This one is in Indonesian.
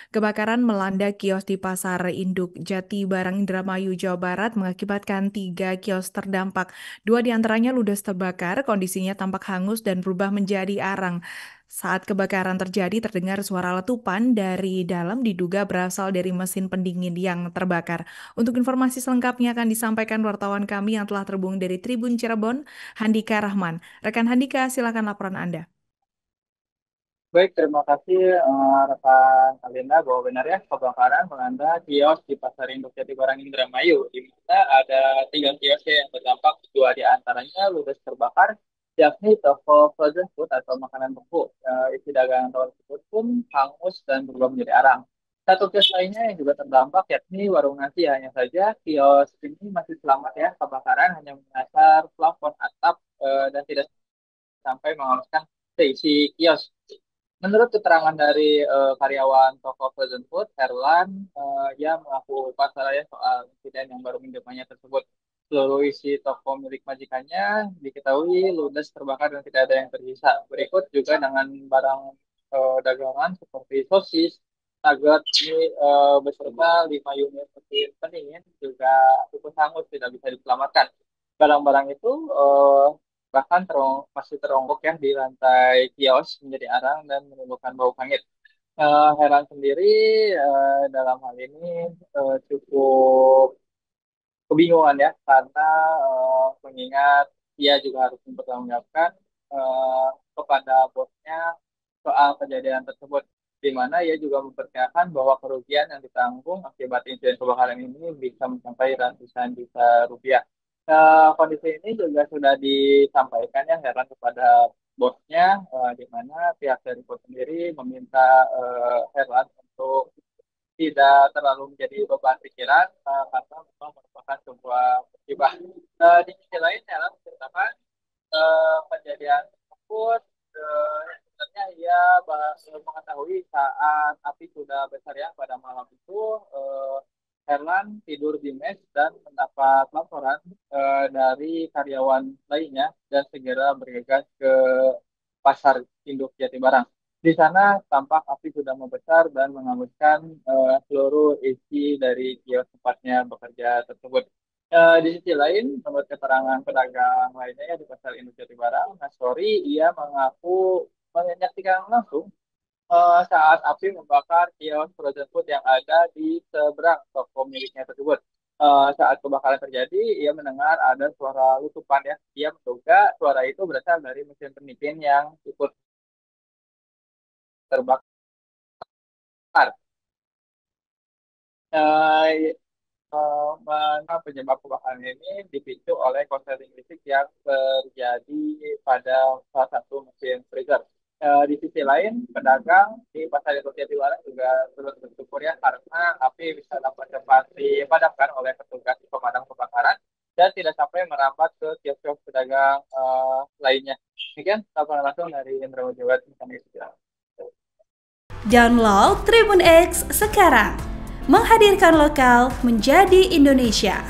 Kebakaran melanda kios di Pasar Induk Jatibarang, Indramayu, Jawa Barat mengakibatkan 3 kios terdampak. 2 diantaranya ludes terbakar, kondisinya tampak hangus dan berubah menjadi arang. Saat kebakaran terjadi, terdengar suara letupan dari dalam diduga berasal dari mesin pendingin yang terbakar. Untuk informasi selengkapnya akan disampaikan wartawan kami yang telah terhubung dari Tribun Cirebon, Handika Rahman. Rekan Handika, silakan laporan Anda. Baik, terima kasih rekan Alinda bahwa benar ya kebakaran melanda kios di Pasar Induk Jatibarang Indramayu, di mana ada 3 kios yang terdampak, 2 diantaranya ludes terbakar, yakni toko frozen food atau makanan beku. Isi dagangan toko tersebut pun hangus dan berubah menjadi arang. Satu kios lainnya yang juga terdampak yakni warung nasi. Hanya saja kios ini masih selamat ya, kebakaran hanya menyasar plafon atap dan tidak sampai menghanguskan seisi kios. Menurut keterangan dari karyawan toko frozen food, Herlan, ia mengaku pasrah ya soal insiden yang baru menimpanya tersebut. Seluruh isi toko milik majikannya diketahui ludes terbakar dan tidak ada yang tersisa. Berikut juga dengan barang dagangan seperti sosis, nugget, mie, beserta 5 unit mesin pendingin juga ikut hangus, tidak bisa diselamatkan. Barang-barang itu bahkan masih teronggok ya di lantai kios menjadi arang dan menimbulkan bau hangit. Heran sendiri dalam hal ini cukup kebingungan ya karena mengingat dia juga harus mempertanggungjawabkan kepada bosnya soal kejadian tersebut, di mana ia juga memperkirakan bahwa kerugian yang ditanggung akibat insiden kebakaran ini bisa mencapai ratusan juta rupiah. Kondisi ini juga sudah disampaikan ya Heran kepada bosnya, di mana pihak dari bos sendiri meminta Herlan untuk tidak terlalu menjadi beban pikiran karena memang merupakan sebuah musibah. Di sisi lain, Herlan menceritakan kejadian tersebut sebenarnya ia mengetahui saat api sudah besar ya pada malam itu. Herlan tidur di mes dan mendapat laporan dari karyawan lainnya dan segera bergegas ke pasar induk Jatibarang. Di sana tampak api sudah membesar dan menghanguskan seluruh isi dari kios tempatnya bekerja tersebut. Di sisi lain, menurut keterangan pedagang lainnya ya di Pasar Induk Jatibarang, Nasori, ia mengaku menyaksikan langsung saat api membakar kios frozen food yang ada di seberang toko miliknya tersebut. Saat kebakaran terjadi, ia mendengar ada suara letupan ya. Ia menduga suara itu berasal dari mesin pendingin yang ikut terbakar. Eh, Mana penyebab kebakaran ini dipicu oleh korsleting listrik yang terjadi pada salah satu mesin freezer. Di sisi lain, pedagang di Pasar Induk Jatibarang juga turut bersyukur ya karena api bisa dapat cepat dipadamkan oleh petugas pemadam kebakaran dan tidak sampai merambat ke kios-kios pedagang lainnya. Demikian laporan langsung dari Indramayu Jawa Barat. Download Tribun X sekarang. Menghadirkan lokal menjadi Indonesia.